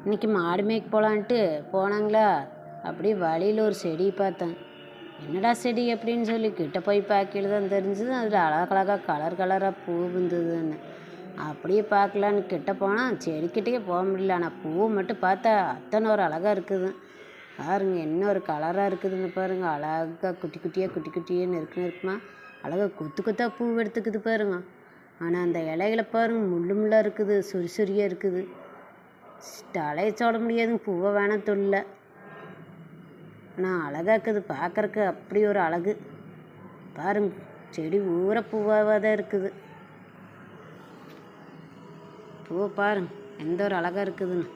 இன்றைக்கி மாடு மேய்க்க போகலான்ட்டு போனாங்களா, அப்படியே வழியில் ஒரு செடி பார்த்தேன். என்னடா செடி அப்படின்னு சொல்லி கிட்ட போய் பார்க்கையில தான் தெரிஞ்சது அதில் அழகழகாக கலர் கலராக பூ இருந்ததுன்னு. அப்படியே பார்க்கலான்னு கிட்ட போனால் செடிக்கிட்டே போக முடியல. ஆனால் பூவை மட்டும் பார்த்தா அத்தனை ஒரு அழகாக இருக்குது. பாருங்க என்ன ஒரு கலராக இருக்குதுன்னு பாருங்கள். அழகாக குட்டி குட்டியாக குட்டி குட்டியாக நெருக்கமாக அழகாக கொத்து கொத்தாக பூ எடுத்துக்குது பாருங்க. ஆனால் அந்த இலைகளை பாருங்க முள்ளாக இருக்குது, சுரியாக இருக்குது. தலையை சொல்ல முடியாதுங்க, பூவை வேணாம் தொல்லை. ஆனால் அழகாக இருக்குது பார்க்குறக்கு, அப்படி ஒரு அழகு பாருங்க. செடி ஊற பூவாக தான் இருக்குது. பூவை பாருங்க எந்த ஒரு அழகாக இருக்குதுன்னு.